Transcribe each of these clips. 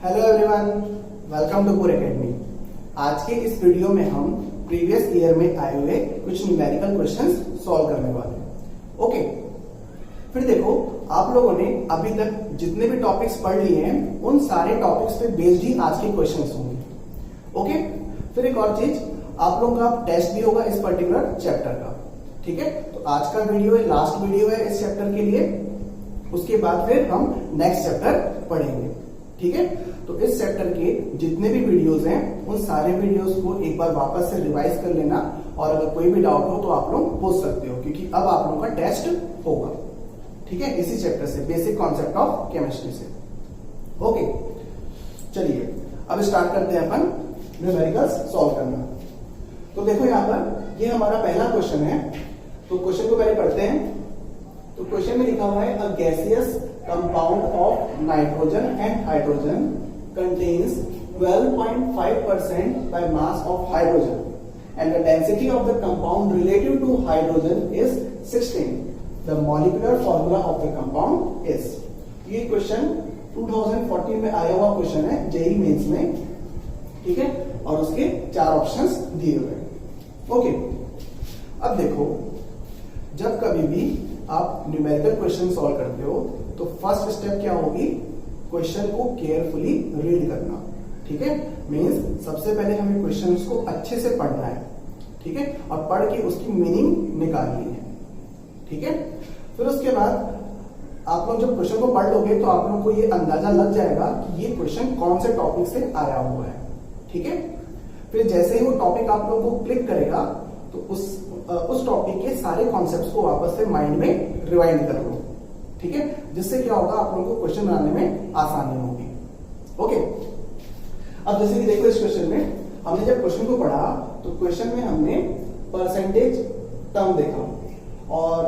Hello everyone, welcome to पुर academy. आज के इस वीडियो में हम प्रीवियस ईयर में आए हुए कुछ न्यूमेरिकल क्वेश्चंस सॉल्व करने वाले हैं। ओके, फिर देखो, आप लोगों ने अभी तक जितने भी टॉपिक्स पढ़ लिए हैं उन सारे टॉपिक्स पे बेस्ड ही आज के क्वेश्चंस होंगे। ओके, फिर एक और चीज, आप लोगों का टेस्ट भी होगा इस पर्टिकुलर चैप्टर का। ठीक है, तो आज का वीडियो है, लास्ट वीडियो है इस चैप्टर के लिए। उसके बाद फिर हम नेक्स्ट चैप्टर पढ़ेंगे। ठीक है, तो इस चैप्टर के जितने भी वीडियोस हैं उन सारे वीडियोस को एक बार वापस से रिवाइज कर लेना, और अगर कोई भी डाउट हो तो आप लोग पूछ सकते हो, क्योंकि अब आप लोगों का टेस्ट होगा। ठीक है, इसी चैप्टर से, बेसिक कॉन्सेप्ट ऑफ केमिस्ट्री से। ओके, चलिए अब स्टार्ट करते हैं अपन न्यूमेरिकल्स सॉल्व करना। तो देखो यहाँ पर ये हमारा पहला क्वेश्चन है, तो क्वेश्चन को पहले पढ़ते हैं। तो क्वेश्चन में लिखा हुआ है, अ gaseous compound of nitrogen and hydrogen contains 12.5% by mass of hydrogen and the density of the compound relative to hydrogen is 16. The molecular formula of the compound is। ये क्वेश्चन 2014 में आया हुआ क्वेश्चन है JEE mains में। ठीक है, और उसके 4 ऑप्शंस दिए हुए। ओके, अब देखो, जब कभी भी आप न्यूमेरिकल क्वेश्चन सॉल्व करते हो तो फर्स्ट स्टेप क्या होगी, क्वेश्चन को केयरफुली रीड करना। ठीक है, मींस सबसे पहले हमें क्वेश्चन को अच्छे से पढ़ना है। ठीक है, और पढ़ के उसकी मीनिंग निकालनी है। ठीक है, फिर उसके बाद आप लोग जब क्वेश्चन को पढ़ लोगे तो आप लोग को ये अंदाजा लग जाएगा कि ये क्वेश्चन कौन से टॉपिक से आया हुआ है। ठीक है, फिर जैसे ही वो टॉपिक आप लोग को क्लिक करेगा तो उस टॉपिक के सारे कॉन्सेप्ट्स को वापस से माइंड में रिवाइंड कर लो। ठीक है, जिससे क्या होगा, आप लोगों को क्वेश्चन बनाने में आसानी होगी। ओके, अब जैसे कि देखो, इस क्वेश्चन में हमने जब क्वेश्चन को पढ़ा तो क्वेश्चन में हमने परसेंटेज टर्म देखा, और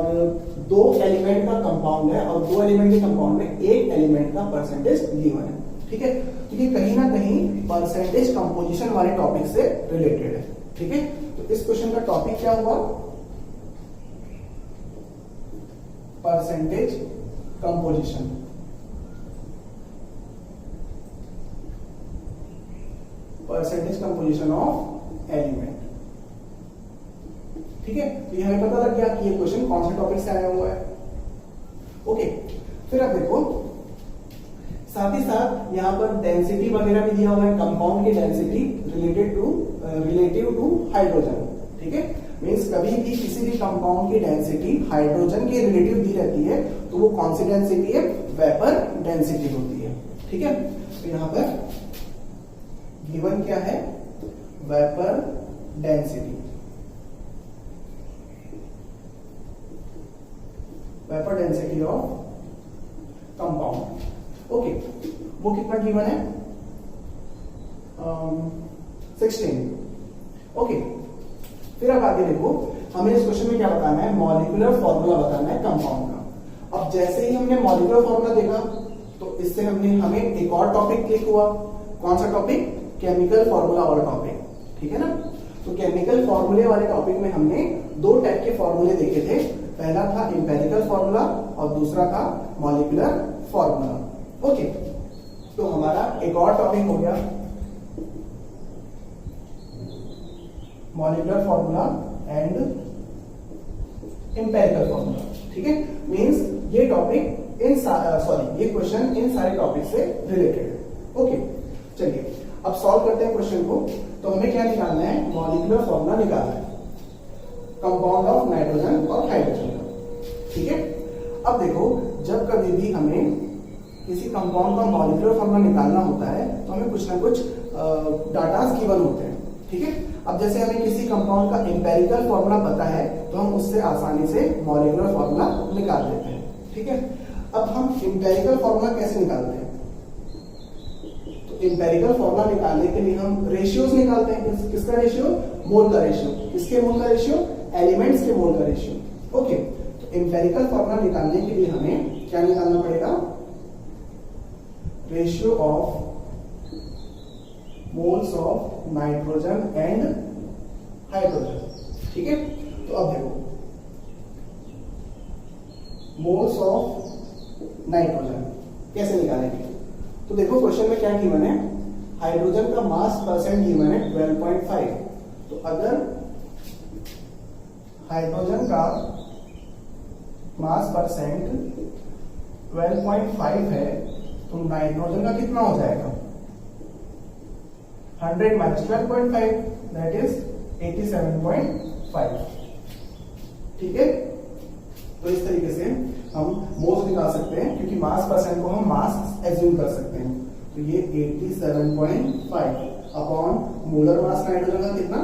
2 एलिमेंट का कंपाउंड है, और 2 एलिमेंट के कंपाउंड में 1 एलिमेंट का परसेंटेज गिवन है। ठीक है, तो ये कहीं ना कहीं परसेंटेज कंपोजिशन वाले टॉपिक से रिलेटेड है। ठीक है, तो इस क्वेश्चन का टॉपिक क्या हुआ, percentage composition. Percentage composition of element. ठीक है, तो ये हमें पता लग गया कि ये क्वेश्चन कौन से टॉपिक से आया हुआ है। ओके, फिर अब देखो, साथ ही साथ यहाँ पर डेंसिटी वगैरह भी दिया हुआ है, कंपाउंड की डेंसिटी रिलेटिव टू हाइड्रोजन। ठीक है, मींस कभी भी किसी भी कंपाउंड की डेंसिटी हाइड्रोजन के रिलेटिव दी रहती है तो वो कौन सी डेंसिटी है, वेपर डेंसिटी होती है। ठीक है, तो यहाँ पर गिवन क्या है, vapour density. Vapour density of compound. Okay, वो कितना गिवन है, 16। ओके, फिर अब आगे देखो, हमें इस क्वेश्चन में क्या बताना है, मॉलिक्यूलर फॉर्मूला बताना है कंपाउंड का। अब जैसे ही हमने मॉलिक्यूलर फॉर्मूला देखा तो इससे हमें एक और टॉपिक क्लिक हुआ। कौन सा टॉपिक, केमिकल फॉर्मूला वाला टॉपिक। ठीक है ना, तो केमिकल फॉर्मूले वाले टॉपिक में हमने 2 टाइप के फॉर्मूले देखे थे। पहला था इंपेरिकल फॉर्मूला और दूसरा था मॉलिक्यूलर फॉर्मूला। ओके, तो हमारा एक और टॉपिक हो गया molecular formula and empirical formula. ठीक है, मींस ये टॉपिक ये क्वेश्चन इन सारे टॉपिक से रिलेटेड है। ओके, चलिए अब सॉल्व करते हैं क्वेश्चन को। तो हमें क्या निकालना है, मॉलिक्यूलर फॉर्मूला निकालना है कंपाउंड ऑफ नाइट्रोजन और हाइड्रोजन का। ठीक है, अब देखो, जब कभी भी हमें किसी कंपाउंड का मॉलिक्यूलर फॉर्मूला निकालना होता है तो हमें कुछ ना कुछ डाटास गिवन होते हैं। ठीक है, अब जैसे हमें किसी कंपाउंड का एम्पेरिकल फॉर्मूला पता है तो हम उससे आसानी से मॉलिक्यूलर फॉर्मूला निकाल लेते हैं। ठीक है, अब हम एम्पेरिकल फॉर्मूला कैसे निकालते हैं, तो एम्पेरिकल फॉर्मूला निकालने के लिए हम रेशियोज निकालते हैं। किसका रेशियो, मोल का रेशियो। किसके मोल का रेशियो, एलिमेंट्स के मोल का रेशियो। ओके, तो एम्पेरिकल फॉर्मूला निकालने के लिए हमें क्या निकालना पड़ेगा, ratio of moles of nitrogen and hydrogen. ठीक है, तो अब देखो, मोल्स ऑफ नाइट्रोजन कैसे निकालेंगे, तो देखो क्वेश्चन में क्या गिवन है, हाइड्रोजन का मास परसेंट गिवन है 12.5। तो अगर हाइड्रोजन का मास परसेंट 12.5 है तो नाइट्रोजन का कितना हो जाएगा, 100 माइनस 12.5 दैट इज 87.5। ठीक है, तो इस तरीके से हम मोल्स निकाल सकते हैं, क्योंकि मास परसेंट को हम मास एज्यूम कर सकते हैं। तो ये 87.5 अपॉन मोलर मास नाइट्रोजन का कितना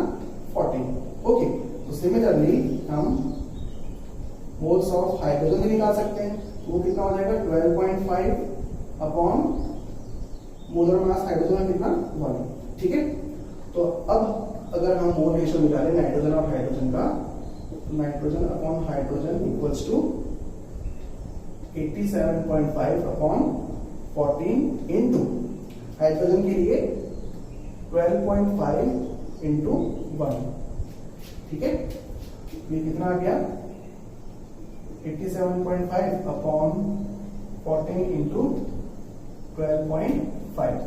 40। ओके, तो सिमिलरली हम मोल्स ऑफ हाइड्रोजन भी निकाल सकते हैं, वो कितना हो जाएगा 12.5 अपॉन मोलर मास हाइड्रोजन का कितना 1। ठीक है, तो अब अगर हम मोल रेशियो निकालें नाइट्रोजन और हाइड्रोजन का, nitrogen upon hydrogen equals to 87.5 upon 14 into hydrogen के लिए 12.5 इंटू 1। ठीक है, ये कितना आ गया 87.5 अपॉन 14 इंटू 12.5।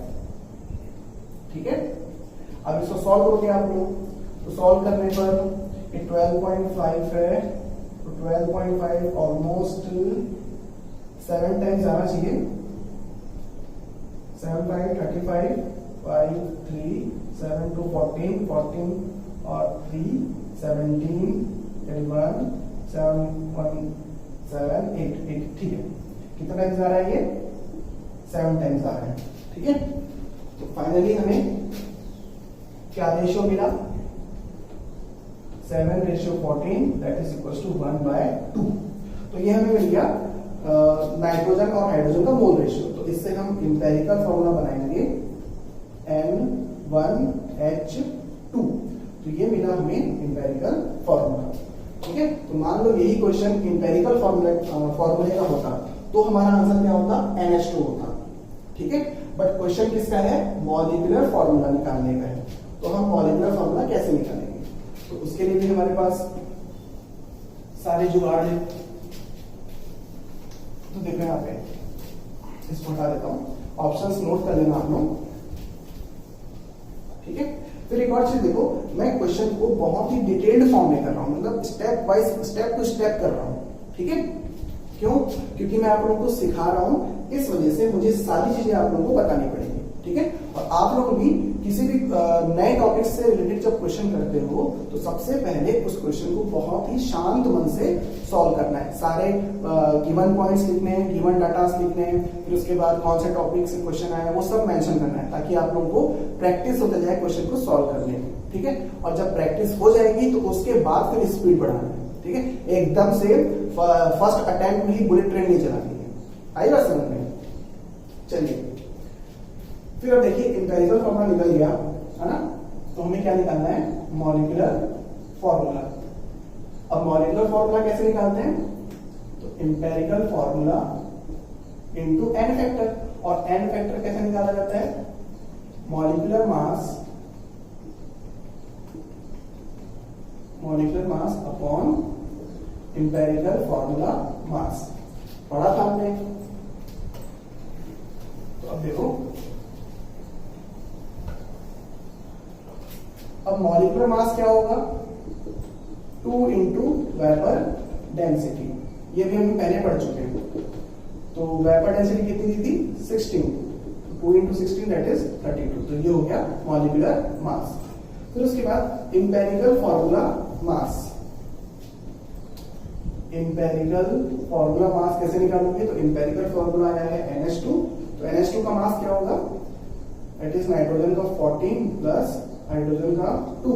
ठीक है, अब इसको सॉल्व करोगे आप लोग, तो सॉल्व करने पर ये 12.5 है, तो 12.5 ऑलमोस्ट 7 टाइम्स आना चाहिए, 7 5 35 5 3 7 2 14 14 और 3 17 21 7 1 7 8 8। ठीक है, कितना टाइम्स आ रहा है ये 7 टाइम्स आ रहा है। ठीक है, तो फाइनली हमें क्या रेशियो मिला 7:14 दैट इज इक्वल्स टू 1/2। तो ये हमें मिल गया नाइट्रोजन और हाइड्रोजन का मोल रेशियो। तो इससे हम इंपेरिकल फॉर्मूला बनाएंगे N1H2। तो ये मिला हमें इंपेरिकल फॉर्मूला। ठीक है, तो मान लो यही क्वेश्चन इंपेरिकल फॉर्मूले का होता तो हमारा आंसर क्या होता NH2 होता। ठीक है, बट क्वेश्चन किसका है, मॉलिक्यूलर फॉर्मूला निकालने का है। तो हम मॉलिक्यूलर फॉर्मूला कैसे निकालेंगे, तो उसके लिए भी हमारे पास सारे जुगाड़ है। तो देखो यहाँ पे इसको हटा देता हूं, ऑप्शंस नोट कर लेना आप लोग। ठीक है, फिर एक और चीज देखो, मैं क्वेश्चन को बहुत ही डिटेल्ड फॉर्म में कर रहा हूं, मतलब step by step to step कर रहा हूं। ठीक है, क्यों, क्योंकि मैं आप लोगों को सिखा रहा हूं, इस वजह से मुझे सारी चीजें आप लोगों को बतानी पड़ेगी। ठीक है, और आप लोग भी किसी भी नए टॉपिक से रिलेटेड जब क्वेश्चन करते हो तो सबसे पहले उस क्वेश्चन को बहुत ही शांत मन से सॉल्व करना है। सारे गिवन पॉइंट्स लिखने हैं, गिवन डाटास लिखने हैं, फिर उसके बाद कौन से टॉपिक से क्वेश्चन आया वो सब मेंशन करना है, ताकि आप लोगों को प्रैक्टिस होता जाए क्वेश्चन को सॉल्व करने में। ठीक है, और जब प्रैक्टिस हो जाएगी तो उसके बाद फिर स्पीड बढ़ाना है। ठीक है, एकदम से फर्स्ट अटेम्प्ट में ही बुलेट ट्रेन नहीं चलानी है। आई बात समझ में? चलिए, फिर अब देखिए इंपेरिकल फॉर्मूला निकल गया है ना, तो हमें क्या निकालना है, मॉलिक्यूलर फॉर्मूला। अब मॉलिक्यूलर फॉर्मूला कैसे निकालते हैं, तो empirical formula into N factor. और एन फैक्टर कैसे निकाला जाता है, molecular mass upon empirical formula mass. पढ़ा था हमने। तो अब देखो, अब मॉलिक्यूलर मास क्या होगा, 2 इंटू वेपर डेंसिटी। ये भी हम पहले पढ़ चुके हैं। तो वेपर डेंसिटी कितनी दी थी 16, 2 इंटू 16 दैट इज 32। तो ये हो गया मॉलिक्यूलर मास। फिर उसके बाद इंपेरिकल फॉर्मूला मास। इंपेरिकल फॉर्मूला मास कैसे निकालोगे, तो इंपेरिकल फॉर्मूला आया है NH2। तो NH2 का मास क्या होगा, दैट इज नाइट्रोजन का 14 प्लस हाइड्रोजन का 2,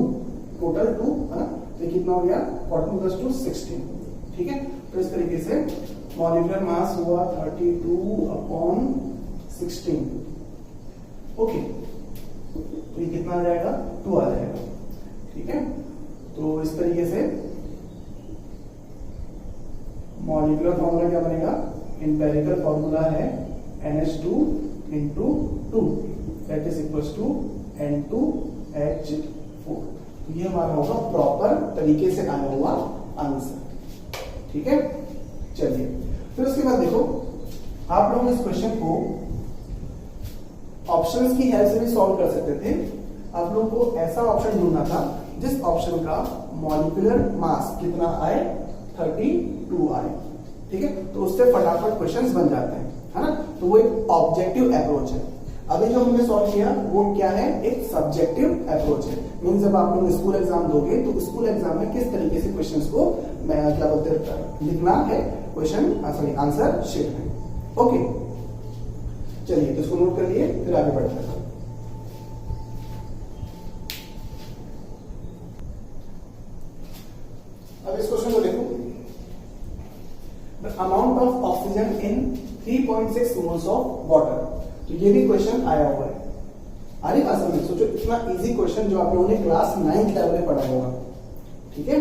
टोटल 2 है ना। तो कितना हो गया 14 प्लस 2 16। ठीक है, तो इस तरीके से मॉलिक्यूलर मास हुआ 32 अपॉन 16। ओके, तो ये कितना आ जाएगा 2 आ जाएगा। ठीक है, तो इस तरीके से मॉलिक्यूलर फॉर्मूला क्या बनेगा, इंपेरिकल फॉर्मूला है NH2 into 2 that is equals to N2H4। ये हमारा होगा प्रॉपर तरीके से आया हुआ आंसर। ठीक है, चलिए फिर उसके बाद देखो, आप लोग इस क्वेश्चन को ऑप्शंस की हेल्प से भी सॉल्व कर सकते थे। आप लोगों को ऐसा ऑप्शन ढूंढना था जिस ऑप्शन का मॉलिक्यूलर मास कितना आए, 32 आए। ठीक है, तो उससे फटाफट क्वेश्चंस बन जाते हैं, है ना। तो वो एक ऑब्जेक्टिव अप्रोच है। अभी जो हमने सॉल्व किया वो क्या है, एक सब्जेक्टिव अप्रोच है। मीन जब आप लोग स्कूल एग्जाम दोगे तो स्कूल एग्जाम में किस तरीके से क्वेश्चंस को क्या बोलते हैं लिखना है, क्वेश्चन सॉरी आंसर शीट में। ओके, चलिए तो इसको नोट कर लिए, फिर आगे बढ़ते हैं। अब इस क्वेश्चन को देखो, the amount of oxygen in 3.6 moles of water. तो ये भी क्वेश्चन आया हुआ है। आगे बात समझ, सोचो इतना इजी क्वेश्चन जो आप लोगों ने क्लास 9th लेवल में पढ़ा होगा। ठीक है,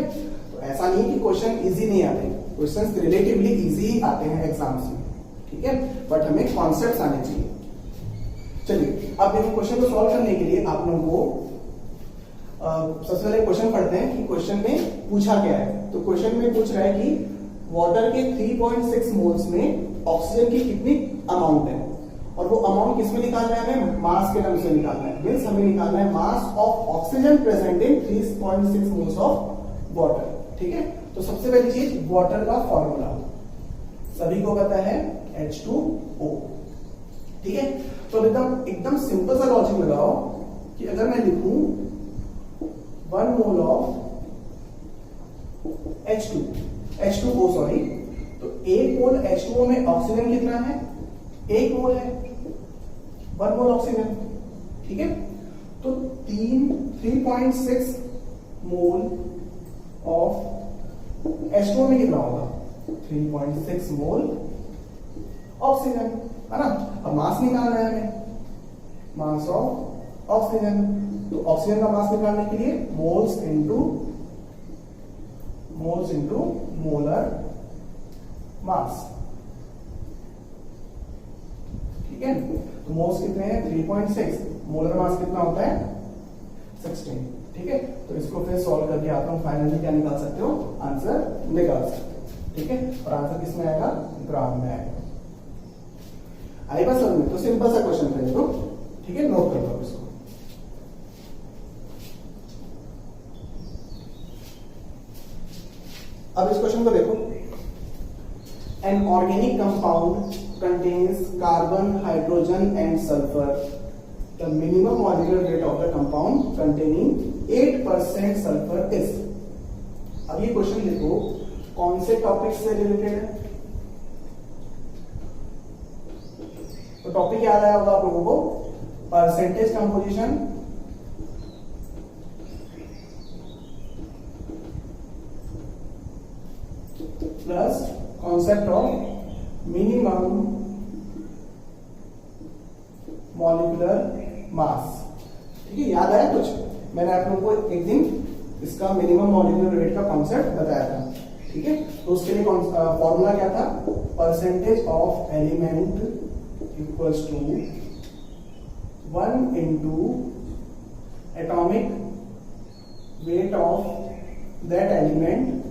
तो ऐसा नहीं कि क्वेश्चन इजी नहीं आते, क्वेश्चंस रिलेटिवली इजी ही आते हैं एग्जाम्स में। ठीक है, बट हमें कॉन्सेप्ट्स आने चाहिए। चलिए अब देखो, क्वेश्चन को सॉल्व करने के लिए आप लोगों को सबसे पहले क्वेश्चन पढ़ते हैं कि क्वेश्चन में पूछा क्या है। तो क्वेश्चन में पूछ रहा है कि वाटर के 3.6 मोल्स में ऑक्सीजन की कितनी अमाउंट है, और वो अमाउंट किसमें निकालना है, हमें मास के टर्म्स में निकालना है। मींस हमें निकालना है mass of oxygen present in 3.6 moles of water. ठीक है, तो सबसे पहली चीज वाटर का फॉर्मूला सभी को पता है, H2O। ठीक है, तो एकदम सिंपल सा लॉजिक लगाओ कि अगर मैं लिखूं 1 मोल ऑफ H2O सॉरी, तो 1 मोल H2O में ऑक्सीजन कितना है, 1 मोल है, 1 मोल ऑक्सीजन। ठीक है, तो 3.6 मोल ऑफ H2O में कितना होगा, 3.6 मोल ऑक्सीजन, है ना। अब मास निकालना है हमें, मास ऑफ ऑक्सीजन। तो ऑक्सीजन का मास निकालने के लिए मोल्स इनटू मोलर मास। ठीक है, तो मोल्स कितने हैं, 3.6, मोलर मास कितना होता है, 16। ठीक है, तो इसको फिर सॉल्व करके आता हूं, फाइनली क्या निकाल सकते हो, आंसर निकाल सकते हो। ठीक है, और आंसर किस में आएगा, ग्राम में आएगा। आई बात समझ में, तो सिंपल सा क्वेश्चन था ये तो। ठीक है, नोट कर लो इसको। अब इस क्वेश्चन को देखो, an organic compound contains carbon, hydrogen and sulphur. The minimum molecular weight of the compound containing 8% sulphur is. अब ये क्वेश्चन देखो कौन से टॉपिक से रिलेटेड है, तो टॉपिक याद आया होगा आप लोगों को, percentage composition plus concept of minimum molecular mass. ठीक है, याद आया कुछ, मैंने आप लोगों को एक दिन इसका मिनिमम मॉलिक्यूलर वेट का कॉन्सेप्ट बताया था। ठीक है, तो उसके लिए फॉर्मूला क्या था, percentage of element equals to 1 into atomic weight of that element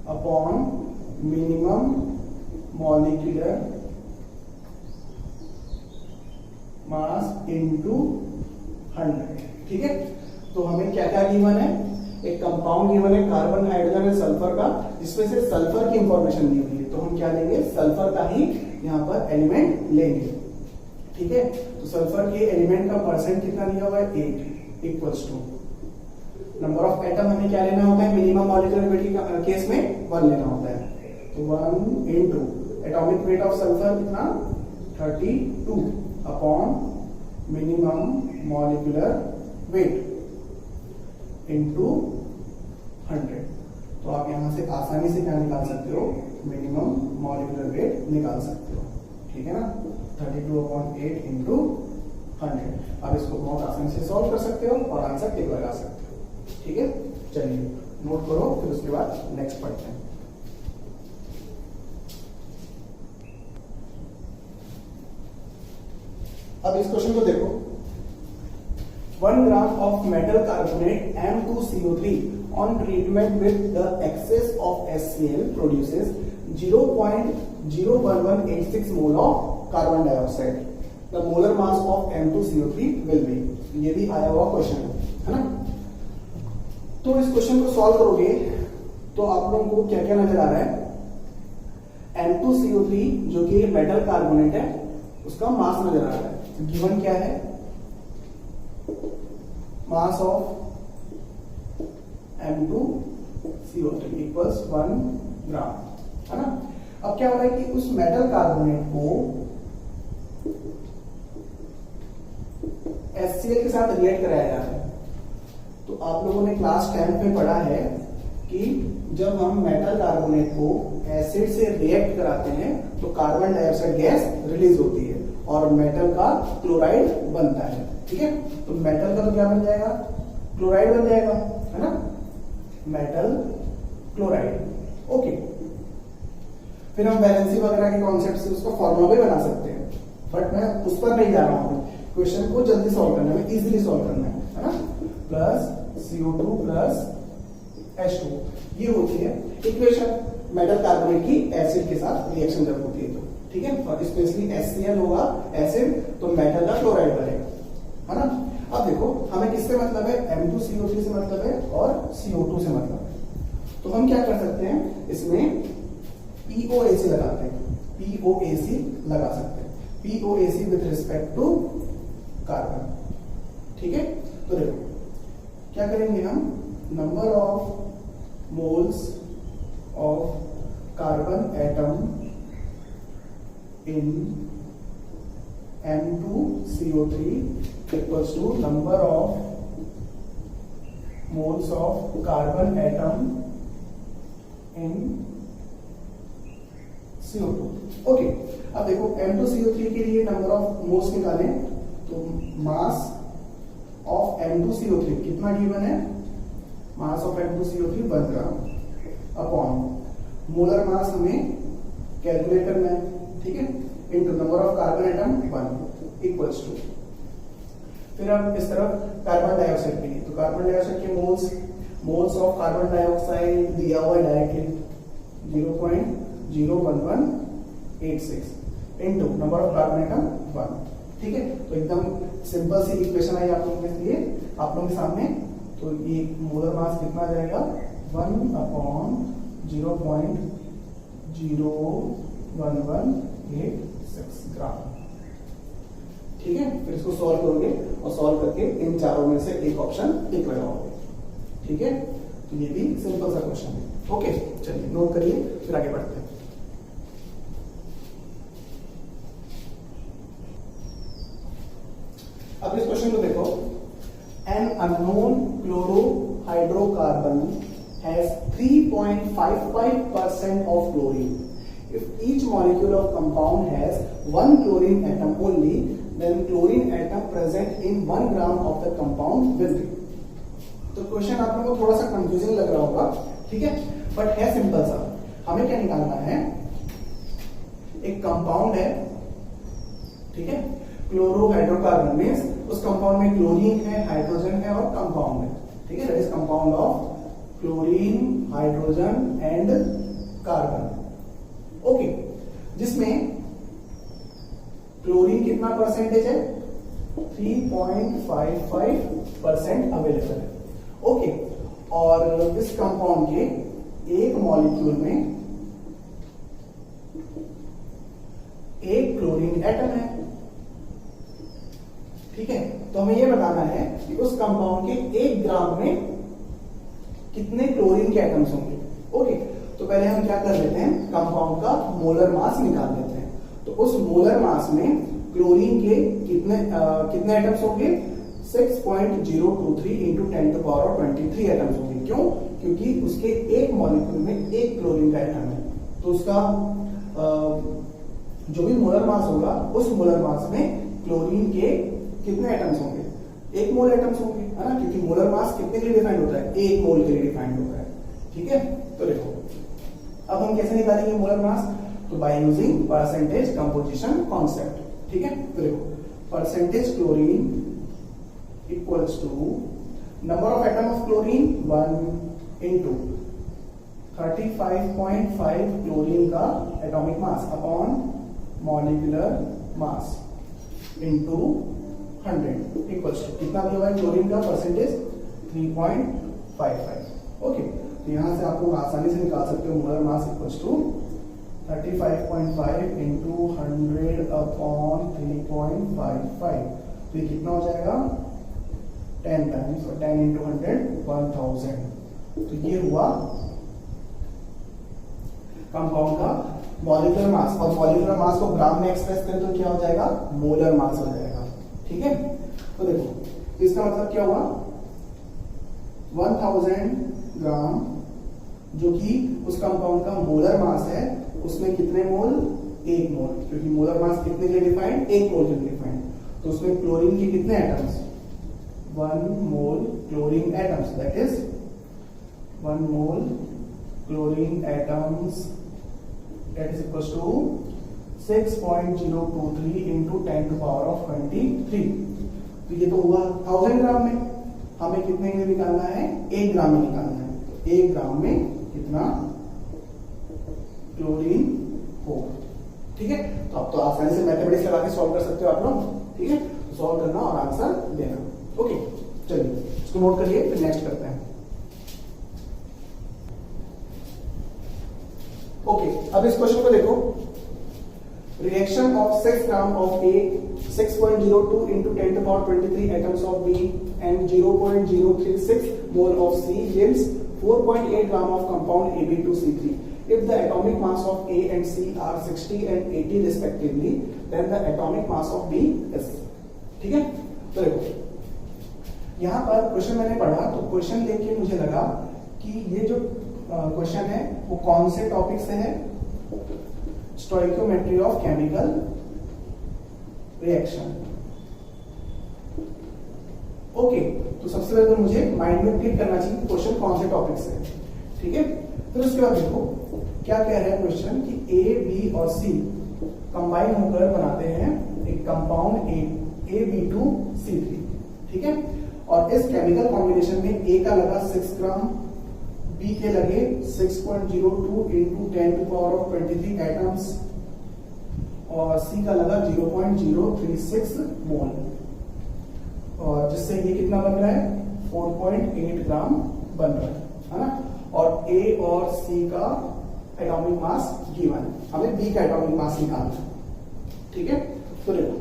upon minimum molecular mass into 100। ठीक है, तो हमें क्या क्या गिवन है, एक कंपाउंड गिवन है कार्बन, हाइड्रोजन और सल्फर का, जिसमें से सल्फर की इंफॉर्मेशन दी हुई है, तो हम क्या लेंगे, सल्फर का ही यहाँ पर एलिमेंट लेंगे। ठीक है, तो सल्फर के एलिमेंट का परसेंट कितना दिया हुआ है, 8 equals to number of atom हमें क्या लेना होता है, मिनिमम मॉलिक्यूलर वेट के केस में 1 लेना होता है। तो 1 into atomic weight of sulphur कितना, 32 upon minimum molecular weight into 100। तो आप यहां से आसानी से क्या निकाल सकते हो, मिनिमम मॉलिक्यूलर वेट निकाल सकते हो। ठीक है ना, 32/8 इंटू 100। आप इसको बहुत आसानी से सॉल्व कर सकते हो और आंसर टिक लगा सकते हो। ठीक है, चलिए नोट करो, फिर उसके बाद नेक्स्ट पढ़ते हैं। अब इस क्वेश्चन को देखो, 1 gram of metal carbonate M2CO3 on treatment with the excess of HCl produces 0.01186 mole of carbon dioxide. The molar mass of M2CO3 will be. ये भी आया हुआ क्वेश्चन है ना। तो इस क्वेश्चन को सॉल्व करोगे तो आप लोगों को क्या क्या नजर आ रहा है, M2CO3 जो कि मेटल कार्बोनेट है उसका मास नजर आ रहा है। गिवन क्या है, मास ऑफ M2CO3 इक्वल्स 1 ग्राम, है ना। अब क्या हो रहा है कि उस मेटल कार्बोनेट को HCl के साथ रिएक्ट कराया जा रहा है। तो आप लोगों ने क्लास 10 में पढ़ा है कि जब हम मेटल कार्बोनेट को एसिड से रिएक्ट कराते हैं तो कार्बन डाइऑक्साइड गैस रिलीज होती है और मेटल का क्लोराइड बनता है, ठीक है। तो मेटल का तो क्या बन जाएगा, क्लोराइड बन जाएगा, है ना, मेटल क्लोराइड। ओके, फिर हम वैलेंसी वगैरह के कॉन्सेप्ट से उसका फॉर्मूला भी बना सकते हैं, बट मैं उस पर नहीं जा रहा हूं। क्वेश्चन को जल्दी सॉल्व करना है, इजीली सॉल्व करना है ना। प्लस CO2 प्लस H2 ये होती है इक्वेशन मेटल कार्बोनेट की एसिड के साथ रिएक्शन जब होती है तो, ठीक है। और स्पेशली HCl होगा एसिड तो मेटल का क्लोराइड बनेगा, है ना। अब देखो हमें किससे मतलब है, M2CO3 से मतलब है और CO2 से मतलब है। तो हम क्या कर सकते हैं, इसमें POAC लगाते हैं, POAC लगा सकते हैं, POAC with respect to carbon, ठीक है। तो देखो क्या करेंगे हम, number of moles of carbon atom in M2CO3 equals to number of moles of carbon atom in CO2। Okay, अब देखो M2CO3 के लिए नंबर ऑफ मोल्स निकालें तो मास ऑफ M2CO3 कितना गिवन है, mass of M2CO3 1 gram upon molar mass हमें calculate करना है, ठीक है, into number of carbon atom 1 equals to, फिर अब इस तरफ कार्बन डाइऑक्साइड के लिए तो कार्बन डाइऑक्साइड के मोल्स ऑफ कार्बन डाइऑक्साइड दिया हुआ है directly 0.01186 into number of carbon atom 1, ठीक है। तो एकदम सिंपल सी इक्वेशन आई आप लोगों के लिए, आप लोगों के सामने। तो ये मोलर मास कितना जाएगा 1 अपॉन 0.01186 ग्राम, ठीक है। फिर इसको सॉल्व करोगे और सॉल्व करके इन चारों में से एक ऑप्शन टिक लगाओगे, ठीक है। तो ये भी सिंपल सा क्वेश्चन है। ओके, चलिए नोट करिए फिर आगे बढ़ते हैं। अब इस क्वेश्चन को देखो, an unknown क्लोरोहाइड्रोकार्बन has 3.55% of chlorine. If each molecule of compound has one chlorine atom only, then chlorine atom present in 1 gram of the compound will be. तो क्वेश्चन आप लोगों को थोड़ा सा कंफ्यूजिंग लग रहा होगा, ठीक है, बट है सिंपल सा। हमें क्या निकालना है, एक कंपाउंड है, ठीक है, क्लोरोहाइड्रोकार्बन मींस उस कंपाउंड में क्लोरीन है, हाइड्रोजन है और कंपाउंड है, ठीक है। That is compound of chlorine, hydrogen and carbon. Okay, जिसमें क्लोरीन कितना परसेंटेज है, 3.55% अवेलेबल है। ओके, और इस कंपाउंड के एक मॉलिक्यूल में एक क्लोरीन एटम है, ठीक है। तो हमें यह बताना है कि उस कंपाउंड के 1 ग्राम में कितने क्लोरीन के एटम्स होंगे। ओके, तो पहले हम क्या कर लेते हैं, कंपाउंड का मोलर मास निकाल लेते हैं। तो उस मोलर मास में क्लोरीन के कितने एटम्स होंगे, 6.023 इंटू 10⁻23 एटम्स होंगे। क्यों, क्योंकि उसके एक मॉलिक्यूल में एक क्लोरीन का एटम है, तो उसका जो भी मोलर मास होगा उस मोलर मास में क्लोरीन के कितने एटम्स होंगे, 1 मोल एटम्स होंगे, है ना, क्योंकि मोलर मास कितने के लिए डिफाइंड होता है, 1 मोल के लिए डिफाइंड होता है, ठीक है। तो देखो अब हम कैसे निकालेंगे मोलर मास, तो by using percentage composition concept, ठीक है। तो देखो percentage chlorine equals to number of atom of chlorine 1 into 35.5 chlorine का atomic mass upon molecular mass, into 100 equals to कितना दिया हुआ है क्लोरीन का परसेंटेज 3.55। ओके, तो यहां से आप लोग आसानी से निकाल सकते हो molar mass equals to 35.5 into 100 upon 3.55। तो ये कितना हो जाएगा 10 टाइम्स, और 10 इंटू 100 1000। तो ये हुआ कंपाउंड का मॉलिक्यूलर मास, और मॉलिक्यूलर मास को ग्राम में एक्सप्रेस करें तो क्या हो जाएगा मोलर मास हो जाएगा। ठीक है, तो देखो इसका मतलब क्या हुआ 1000 ग्राम जो कि उस कंपाउंड का मोलर मास है, उसमें कितने मोल 1 मोल, क्योंकि मोलर मास कितने के लिए डिफाइंड 1 मोल के लिए डिफाइंड। तो उसमें क्लोरीन के कितने atoms 1 mole chlorine atoms, that is 1 mole chlorine atoms that is equals to 6.023 into 10 to power of 23। तो ये तो हुआ 1000 ग्राम में, हमें कितने में निकालना है 1 ग्राम में निकालना है। तो 1 ग्राम में कितना क्लोरीन होगा। ठीक है, तो अब तो आसानी से मैथमेटिक्स लगा के सॉल्व कर सकते हो आप लोग। ठीक है, तो सॉल्व करना और आंसर देना। ओके, चलिए इसको नोट करिए, फिर नेक्स्ट करते हैं। ओके, अब इस क्वेश्चन को देखो, reaction of 6 gram of A 6.02 into 10 to power 23 atoms of B and 0.036 mole of C yields 4.8 gram of compound AB2C3. If the atomic mass of A and C are 60 and 80 respectively, then the atomic mass of B is। ठीक है, तो देखो यहां पर question मैंने पढ़ा, तो question लेके मुझे लगा कि ये जो क्वेश्चन है वो कौन से टॉपिक से है, stoichiometry of chemical reaction. Okay, तो सबसे पहले तो मुझे माइंड में क्लिक करना चाहिए क्वेश्चन कौन से टॉपिक से है। ठीक है, फिर उसके बाद देखो क्या कह रहा है क्वेश्चन कि ए बी और सी कंबाइन होकर बनाते हैं एक कंपाउंड AB2C3। ठीक है, और इस केमिकल कॉम्बिनेशन में ए का लगा 6 ग्राम, बी के लगे 6.02 into 10 to power of 23 atoms, और सी का लगा 0.036 मोल, और जिससे ये कितना बन रहा है 4.8 ग्राम बन रहा है ना। और ए और सी का एटॉमिक मास गिवन, हमें बी का एटॉमिक मास निकालना है। ठीक है, तो देखो,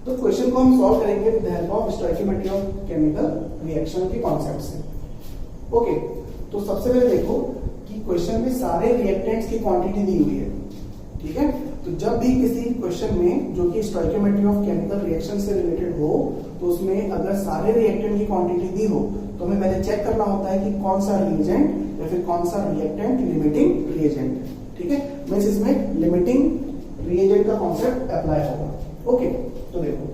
तो क्वेश्चन को हम सॉल्व करेंगे with the help of stoichiometry of chemical reaction के कॉन्सेप्ट से। ओके, तो सबसे पहले देखो कि क्वेश्चन में सारे रिएक्टेंट्स की क्वांटिटी दी हुई है। ठीक है, तो जब भी किसी क्वेश्चन में जो कि स्टोइकियोमेट्री ऑफ केमिकल रिएक्शन से रिलेटेड हो, तो उसमें अगर सारे रिएक्टेंट की क्वांटिटी दी हो तो हमें पहले चेक करना होता है कि कौन सा रिएजेंट या फिर कौन सा रिएक्टेंट लिमिटिंग रिएजेंट है। ठीक है, मींस इसमें लिमिटिंग रिएजेंट का कॉन्सेप्ट अप्लाई होगा। ओके, तो देखो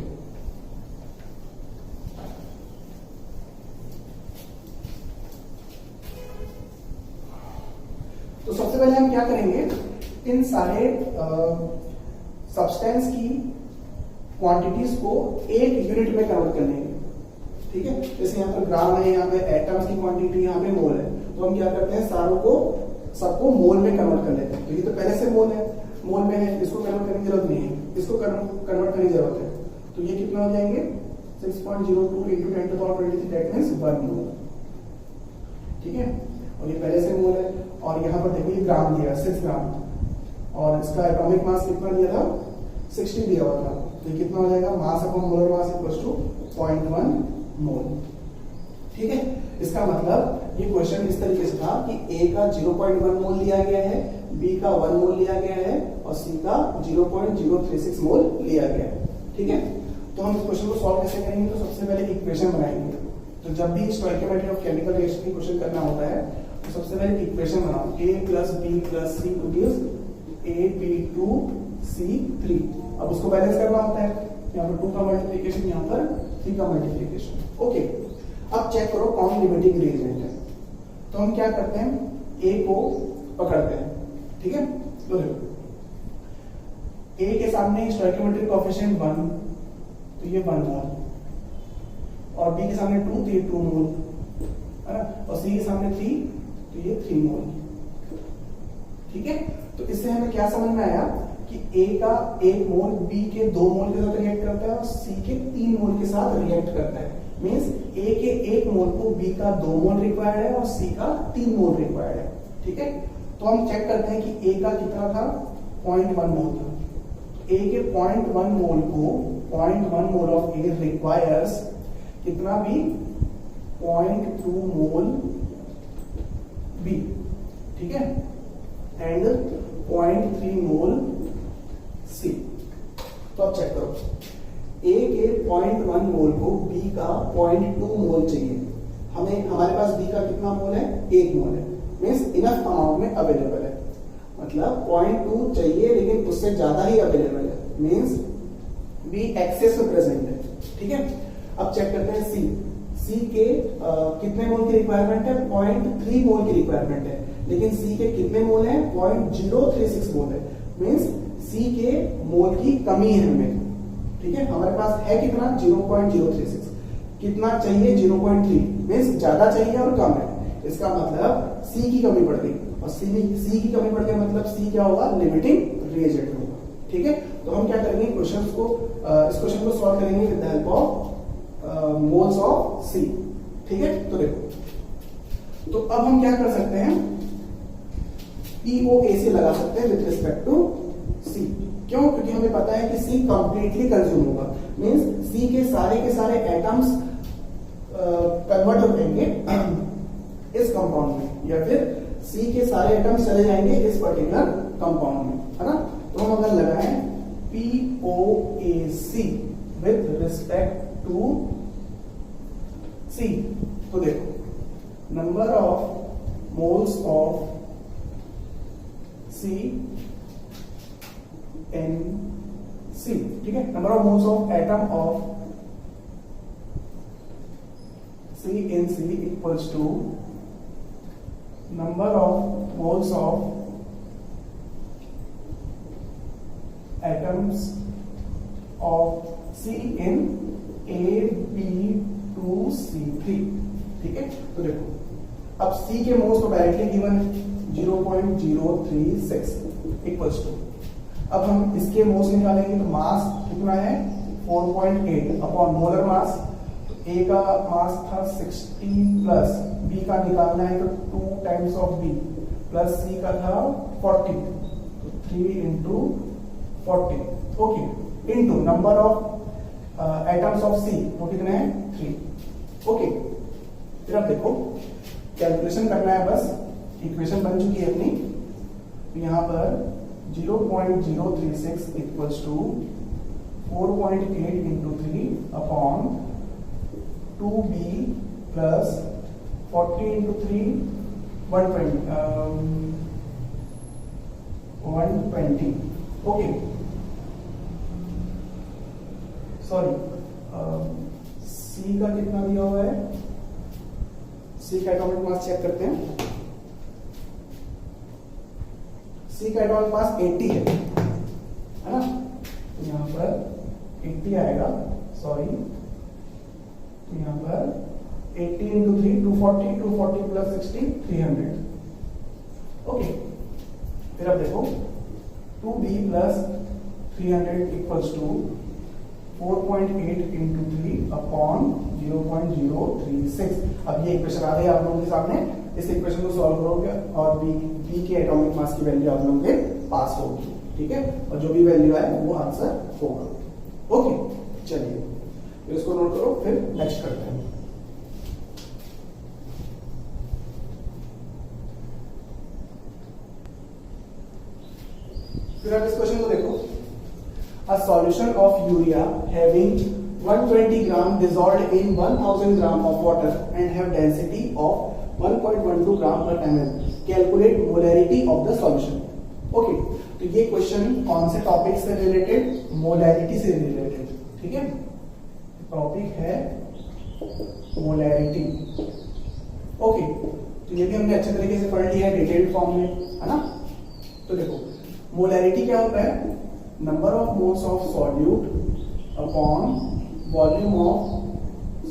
तो सबसे पहले हम क्या करेंगे, इन सारे सब्सटेंस की क्वांटिटीज को एक यूनिट में कन्वर्ट कर लेंगे। ठीक है, जैसे यहाँ पर ग्राम है, यहाँ पे एटम्स की क्वांटिटी, यहाँ पे मोल है, तो हम क्या करते हैं सारों को सबको मोल में कन्वर्ट कर लेते हैं। तो ये तो पहले से मोल में है, इसको कन्वर्ट करने की जरूरत नहीं है, इसको कन्वर्ट करने की जरूरत है। तो ये कितना हो जाएंगे 6.02 into 10 to power 23 that means 1 मोल। ठीक है, और ये पहले से मोल है, और यहाँ पर देखिए ग्राम दिया 6 ग्राम, और इसका एटॉमिक मास कितना दिया था 60 दिया हुआ था। तो ये कितना हो जाएगा mass upon molar mass equals to 0.1 mole. ठीक है, इसका मतलब ये क्वेश्चन इस तरीके से था कि ए का 0.1 मोल लिया गया है, बी का 1 मोल लिया गया है, और सी का 0.036 मोल लिया गया है। ठीक है, तो हम इस क्वेश्चन को सॉल्व कैसे करेंगे, तो सबसे पहले इक्वेशन बनाएंगे। तो जब भी स्टोइकियोमेट्री ऑफ केमिकल रिएक्शन की क्वेश्चन करना होता है तो सबसे पहले इक्वेशन बनाओ, a plus b plus c to give AB2C3। अब उसको बैलेंस करना होता है, यहाँ पर 2 का मल्टीप्लीकेशन, यहाँ पर 3 का मल्टीप्लीकेशन। ओके, अब चेक करो कौन लिमिटिंग रिएजेंट है। तो हम क्या करते हैं, a को पकड़ते हैं। ठीक है, तो देखो a के सामने स्टोइकियोमेट्रिक कोएफिशिएंट 1, तो ये 1 मोल, और b के सामने 2, तो ये 2 मोल है ना, और c के सामने 3, तो ये 3 मोल। ठीक है, तो इससे हमें क्या समझ में आया कि A का 1 मोल B के 2 मोल के साथ रिएक्ट करता है और C के 3 मोल के साथ रिएक्ट करता है। मींस A के 1 मोल को B का 2 मोल रिक्वायर्ड है और C का 3 मोल रिक्वायर्ड है। ठीक है, तो हम चेक करते हैं कि A का कितना था, 0.1 मोल था। A के 0.1 मोल को 0.1 मोल ऑफ A रिक्वायर्स कितना भी 0.2 मोल B, ठीक है, एंड 0.3 मोल C। तो अब चेक करो, A के 0.1 मोल को B का 0.2 मोल चाहिए। हमारे पास B का कितना मोल है, 1 मोल है। मीन्स इनफ अमाउंट में अवेलेबल है, मतलब 0.2 चाहिए लेकिन उससे ज्यादा ही अवेलेबल है। मीन्स B एक्सेस में प्रेजेंट है। ठीक है, अब चेक करते हैं C के कितने मोल की रिक्वायरमेंट है, 0.3 मोल की रिक्वायरमेंट है, लेकिन C के कितने मोल है, 0.036 मोल है। मीन्स C के मोल की कमी है हमें। ठीक है, हमारे पास है कितना, 0.036, कितना चाहिए 0.3, मीन्स ज्यादा चाहिए और कम है। इसका मतलब C की कमी पड़ गई, और C की कमी पड़ गई मतलब C क्या होगा, लिमिटिंग रिएजेंट होगा। ठीक है, तो हम क्या करेंगे, इस क्वेश्चन को सॉल्व करेंगे with the help of moles of C। ठीक है, तो देखो, तो अब हम क्या कर सकते हैं, POAC लगा सकते हैं विद रिस्पेक्ट टू C। क्यों, क्योंकि हमें पता है कि C कंप्लीटली कंज्यूम होगा। मींस C के सारे एटम्स कन्वर्ट हो जाएंगे इस कंपाउंड में, या फिर C के सारे एटम्स चले जाएंगे इस पर्टिकुलर कंपाउंड में, है ना। तो हम अगर लगाएं POAC with respect to C, तो देखो, number of moles of C in C, ठीक है, number of moles of atom of C in C equals to number of moles of atoms of C in AB2C3। ठीक है, तो देखो, अब C के मोल्स तो डायरेक्टली गिवन है 0.036 इक्वल्स टू, अब हम इसके मोल्स निकालेंगे तो मास कितना है 4.8 अपॉन मोलर मास। तो A का मास था 60 प्लस B का निकालना है तो 2 times of B plus C का था 40, तो 3 into 40, okay, into number of atoms of C, वो कितने हैं 3। ओके, फिर अब देखो कैलकुलेशन करना है, बस इक्वेशन बन चुकी है अपनी। यहां पर 0.036 equals to 4.8 into 3 upon 2B plus 40 into 3 120। Okay, sorry, C का कितना दिया हुआ है, C का एटॉमिक मास चेक करते हैं। C का एटॉमिक मास 80 है ना, तो यहां पर 80 आएगा, सॉरी, तो यहां पर 80 into 3 240 प्लस 60 300। ओके, फिर अब देखो 2B plus 300 equals to 4.8 into 3 upon 0.036। अब ये इक्वेशन आ गई आप लोगों के सामने, इस इक्वेशन को सॉल्व करोगे और B के एटॉमिक मास की वैल्यू आप लोगों के पास होगी। ठीक है, और जो भी वैल्यू आए वो आंसर होगा। ओके, चलिए तो इसको नोट करो, फिर नेक्स्ट करते हैं। फिर आप इस क्वेश्चन को देखो, a solution of urea having 120 gram dissolved in 1000 gram of water and have density of 1.12 gram per ml. Calculate molarity of the solution. Okay, तो ये क्वेश्चन कौन से टॉपिक से रिलेटेड, मोलैरिटी से रिलेटेड। ठीक है, टॉपिक है मोलैरिटी। ओके, तो ये भी हमने अच्छे तरीके से पढ़ लिया है डिटेल्ड फॉर्म में, है ना। तो देखो मोलैरिटी क्या होता है, number of moles of solute upon volume of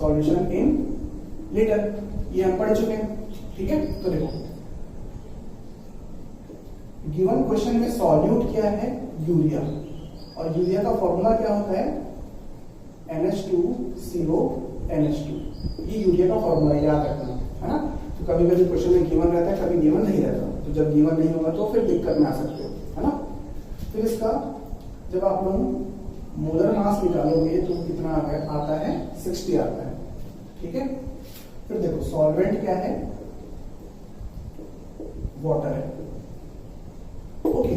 solution in litre, ये हम पढ़ चुके हैं। ठीक है, तो देखो गिवन क्वेश्चन में सॉल्यूट क्या है, यूरिया, और यूरिया का फॉर्मूला क्या होता है, NH2CO NH2। ये यूरिया का फॉर्मूला याद रखना है ना। तो कभी कभी क्वेश्चन में गिवन रहता है, कभी गिवन नहीं रहता, तो जब गिवन नहीं होगा तो फिर दिक्कत में आ सकते हो, है ना। फिर इसका जब आप लोग मोलर मास निकालोगे तो कितना आता है, 60 आता है, ठीक है। फिर देखो सॉल्वेंट क्या है, वाटर है, ओके।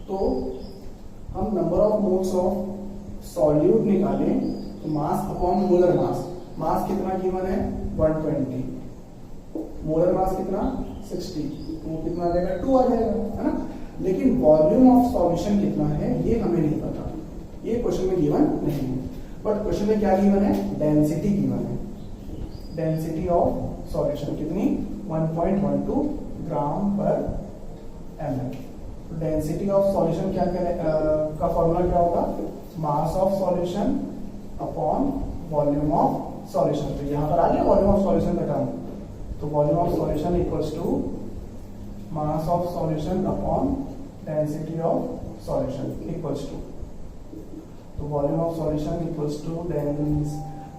तो हम number of moles of solute निकालें तो मास अपॉन मोलर मास, मास कितना गिवन है 120, मोलर मास कितना 60, तो कितना आ जाएगा 2 आ जाएगा, है ना। लेकिन वॉल्यूम ऑफ सॉल्यूशन कितना है ये हमें नहीं पता, ये क्वेश्चन में गिवन नहीं है। बट क्वेश्चन में क्या गिवन है, डेंसिटी गिवन है, डेंसिटी ऑफ सॉल्यूशन कितनी 1.12 ग्राम पर ml। डेंसिटी ऑफ सॉल्यूशन क्या का फॉर्मूला क्या होगा, mass of solution upon volume of solution. तो यहां पर आ गया वॉल्यूम ऑफ सॉल्यूशन का टर्म, तो volume of solution equals to mass of solution upon density of solution equals to, तो volume of solution equals to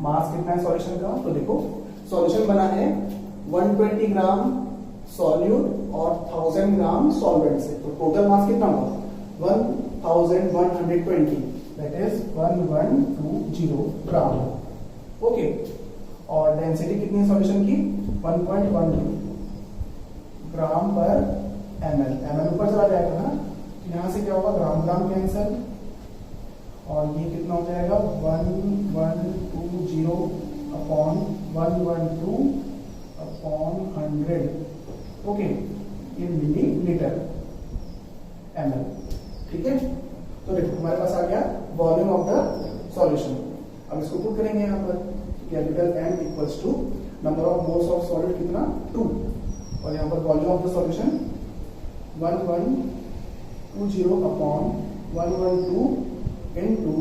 mass कितना है सॉल्यूशन का, तो देखो सॉल्यूशन बना है 120 ग्राम सॉल्यूट और 1000 ग्राम सॉल्वेंट से, तो टोटल मास कितना होगा 1120, दैट इज 1120 ग्राम, ओके। और डेंसिटी कितनी सॉल्यूशन की 1.12 ग्राम पर ml, ml ऊपर चला जाएगा ना, यहां से क्या होगा ग्राम ग्राम कैंसिल, और ये कितना हो जाएगा 1120 अपॉन 112 अपॉन 100, ओके, ये मिलीलीटर ml, ठीक है। तो देखो हमारे पास आ गया वॉल्यूम ऑफ द सॉल्यूशन। अब इसको पुट करेंगे यहाँ पर, capital M equals to number of moles of solid कितना 2, और यहाँ पर volume of the solution 1120 upon 112 into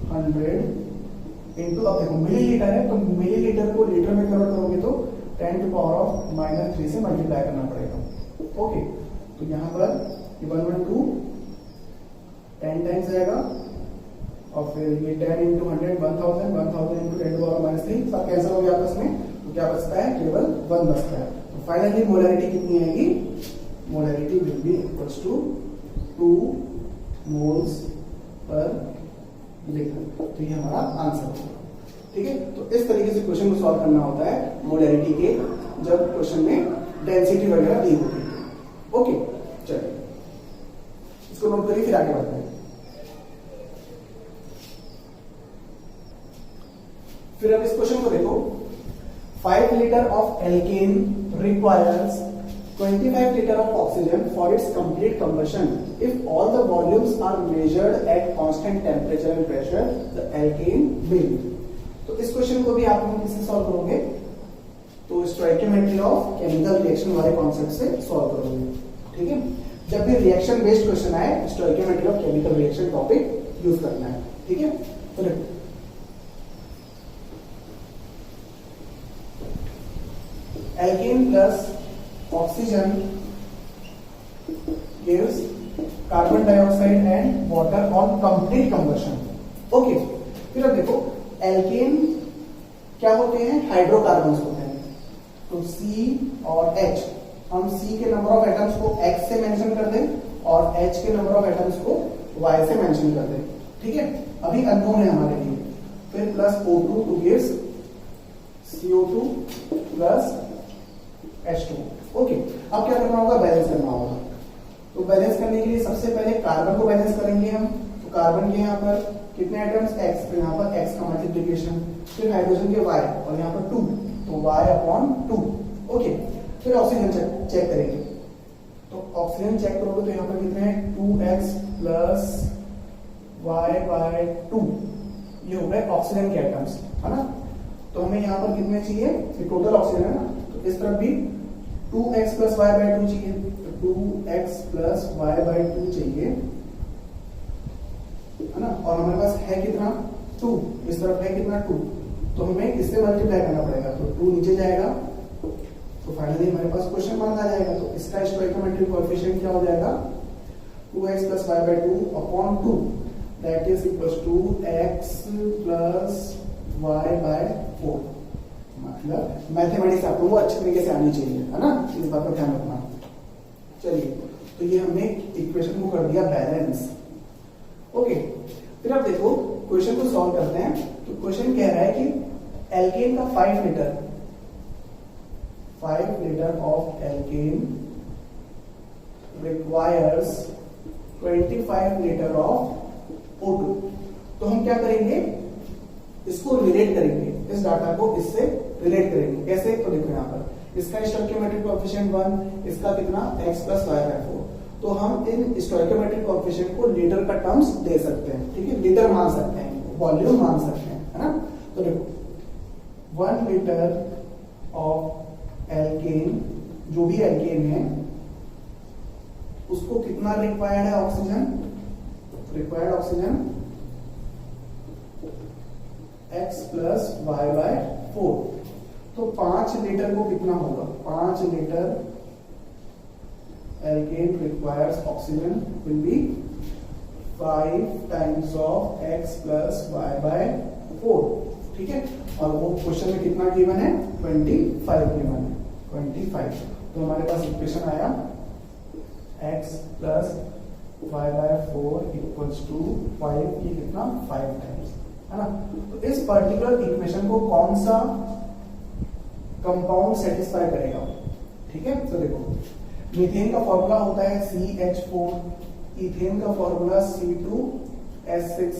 100 into, अब देखो मिलीलीटर है तो मिलीलीटर को लीटर में कन्वर्ट करोगे तो 10⁻³ से मल्टीप्लाई करना पड़ेगा, ओके। तो यहाँ पर 112 10 टाइम्स जाएगा, और फिर ये 10 इंटू 100 1000, 1000 इंटू 10⁻³ सब कैंसिल हो गया आपस में, तो क्या बचता है केवल 1 बचता है। तो फाइनली मोलैरिटी कितनी आएगी, molarity will be equals to 2 moles per litre, तो ये हमारा आंसर होगा, ठीक है। तो इस तरीके से क्वेश्चन को सॉल्व करना होता है मोलैरिटी के, जब क्वेश्चन में डेंसिटी वगैरह दी होती है, ओके। चलिए इसको नोट करिए, फिर आगे बढ़ते हैं। फिर अब इस क्वेश्चन को देखो, 5 litre of alkene requires 25 liter of oxygen for its complete combustion. If all the volumes are measured at constant temperature and pressure, the alkane will. तो इस क्वेश्चन को भी आप लोग किससे सॉल्व करोगे, तो स्टोइकियोमेट्री ऑफ केमिकल रिएक्शन वाले कॉन्सेप्ट से सॉल्व करोगे, ठीक है। जब भी रिएक्शन बेस्ड क्वेश्चन आए stoichiometry of chemical reaction topic use करना है, ठीक है। तो देखो alkane plus oxygen gives carbon dioxide and water on complete combustion, ओके। फिर अब देखो एल्केन क्या होते हैं, हाइड्रोकार्बन्स होते हैं, तो C और H, हम C के नंबर ऑफ एटम्स को X से मेंशन कर दें और H के नंबर ऑफ एटम्स को Y से मेंशन कर दें, ठीक है। अभी अननोन है हमारे लिए, फिर plus O2 two gives CO2 plus H2, okay. अब क्या करना होगा, बैलेंस करना होगा। तो बैलेंस करने के लिए सबसे पहले कार्बन को बैलेंस करेंगे हम, तो कार्बन के यहाँ पर कितने आइटम्स X, तो यहाँ पर X का मल्टीप्लिकेशन, फिर हाइड्रोजन के Y और यहाँ पर 2, तो Y अपॉन 2, ओके। फिर ऑक्सीजन चेक करेंगे, तो ऑक्सीजन चेक करोगे तो यहाँ पर कितने हैं 2X प्लस Y बाय 2, ये हो गए ऑक्सीजन के आइटम्स, है ना। तो हमें यहाँ पर कितने चाहिए, ये टोटल ऑक्सीजन है ना, तो इस तरफ भी 2x प्लस y बाय 2 चाहिए, तो 2x प्लस y बाय 2 चाहिए, है ना। और हमारे पास है कितना 2, इस तरफ है कितना 2, तो हमें इससे मल्टीप्लाई करना पड़ेगा, तो 2 नीचे जाएगा, तो फाइनली हमारे पास क्वेश्चन मार्क आ जाएगा। तो इसका स्टोइकोमेट्रिक कोएफिशिएंट क्या हो जाएगा, 2x + y/2 upon 2 that is equals to x + y/4। मतलब मैथमेटिक्स आप लोगों को अच्छे तरीके से आनी चाहिए, है ना, इस बात का ध्यान रखना। चलिए, तो ये हमने इक्वेशन को कर दिया बैलेंस। ओके, फिर आप देखो क्वेश्चन को सॉल्व करते हैं। तो क्वेश्चन कह रहा है कि एल्केन का 5 litre of alkene requires 25 litre of O2। तो हम क्या करेंगे, इसको रिलेट करेंगे, इस डाटा को इससे रिलेट करेंगे। कैसे, तो देखो यहाँ पर इसका स्टोइकोमेट्रिक कोएफिशिएंट 1, इसका कितना x + y/4। तो हम इन स्टोइकोमेट्रिक कोएफिशिएंट को लीटर का टर्म्स दे सकते हैं, ठीक है, लीटर मान सकते हैं, वॉल्यूम मान सकते हैं, है ना। तो देखो 1 लीटर ऑफ एल्केन, जो भी एल्केन है उसको कितना रिक्वायर्ड है oxygen, required oxygen x + y/4। तो 5 लीटर को कितना होगा, 5 litre alkane requires oxygen will be 5 times of x + y/4, ठीक है। और वो क्वेश्चन में कितना गिवन है, 25 गिवन है, 25। तो हमारे पास इक्वेशन आया x + y/4 इक्वल्स टू 5, ये कितना 5 टाइम्स, है ना। तो इस पर्टिकुलर इक्वेशन को कौन सा कंपाउंड सेटिस्फाई करेगा, ठीक है। तो देखो मीथेन का फॉर्मूला होता है CH4, इथेन का फॉर्मूला C2H6,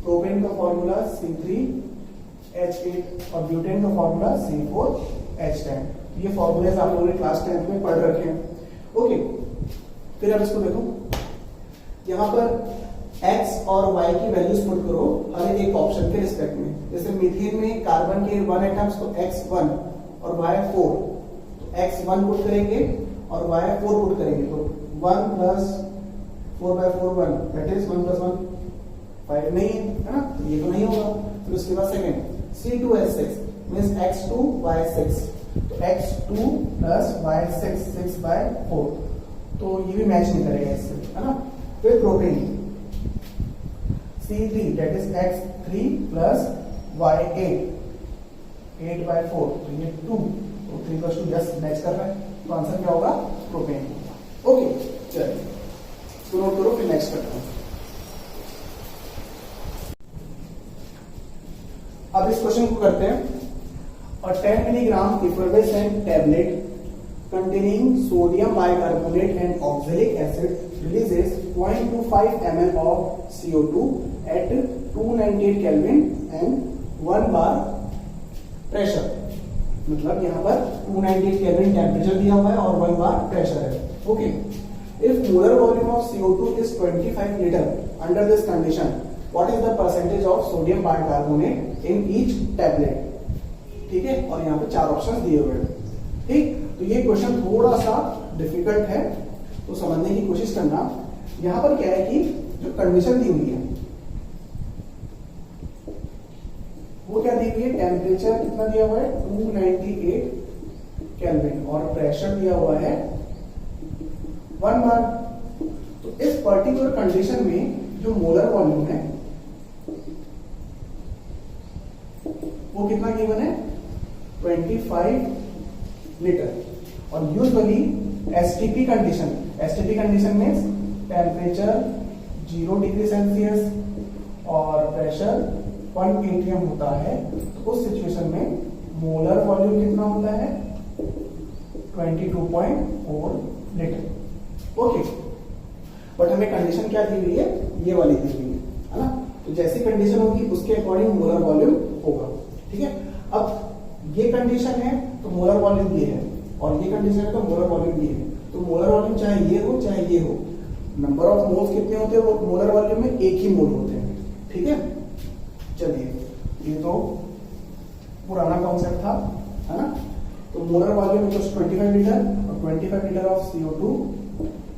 प्रोपेन का फॉर्मूला C3H8 और ब्यूटेन का फॉर्मूला C4H10। ये फॉर्मूलेस आप लोगों ने क्लास 10th में पढ़ रखे हैं। ओके, फिर अब इसको देखो, यहां पर x और y की वैल्यूज पुट करो हर एक ऑप्शन के रिस्पेक्ट में। जैसे मीथेन में कार्बन के 1 एटम्स, तो x1 और y4, तो x1 पुट करेंगे और y4 पुट करेंगे। तो 1 + 4/4 1, दैट इज 1 + 1 5 नहीं है ना, तो ये तो नहीं होगा। फिर उसके बाद second C2H6 means x2 y6, तो x2 + y6 6/4, तो ये भी मैच नहीं करेगा इससे, है ना। फिर propane C3 that is x3 + y8 8/4, तो ये 2, तो 3 + 2 जस्ट मैच कर रहा है। तो आंसर क्या होगा, प्रोपेन। ओके, चलिए इसको नोट करो, फिर नेक्स्ट करते हैं। अब इस क्वेश्चन को करते हैं। और 10 milligram effervescent tablet containing sodium bicarbonate and oxalic acid releases 0.25 ml of CO2 at 298 Kelvin and 1 bar pressure। मतलब यहाँ पर 298 Kelvin टेम्परेचर दिया हुआ है और 1 bar pressure है। Okay, if molar volume of CO2 is 25 liter under this condition, what is the percentage of sodium bicarbonate in each tablet? ठीक है, और यहाँ पे 4 ऑप्शन दिए हुए हैं, ठीक। तो ये क्वेश्चन थोड़ा सा डिफिकल्ट है, तो समझने की कोशिश करना। यहां पर क्या है कि जो कंडीशन दी हुई है वो क्या दी हुई है, टेम्परेचर कितना दिया हुआ है 298 केल्विन और प्रेशर दिया हुआ है 1 बार। तो इस पर्टिकुलर कंडीशन में जो मोलर वॉल्यूम है वो कितना गिवन है, 25 लीटर। और usually STP condition means temperature 0 degree Celsius और प्रेशर 1 atm होता है। तो उस सिचुएशन में मोलर वॉल्यूम कितना होता है, 22.4 लीटर। ओके, बट हमें कंडीशन क्या दी हुई है, ये वाली दी हुई है ना। तो जैसी कंडीशन होगी उसके अकॉर्डिंग मोलर वॉल्यूम होगा, ठीक है। अब ये कंडीशन है तो मोलर वॉल्यूम ये है, और ये कंडीशन है तो मोलर वॉल्यूम ये है। तो मोलर वॉल्यूम चाहे ये हो चाहे ये हो, नंबर ऑफ मोल्स कितने होते हैं वो मोलर वॉल्यूम में एक ही मोल होते हैं, ठीक है। चलिए, ये तो पुराना कॉन्सेप्ट था, है ना। तो मोलर वॉल्यूम इक्वल्स 25 लीटर और 25 litre of CO2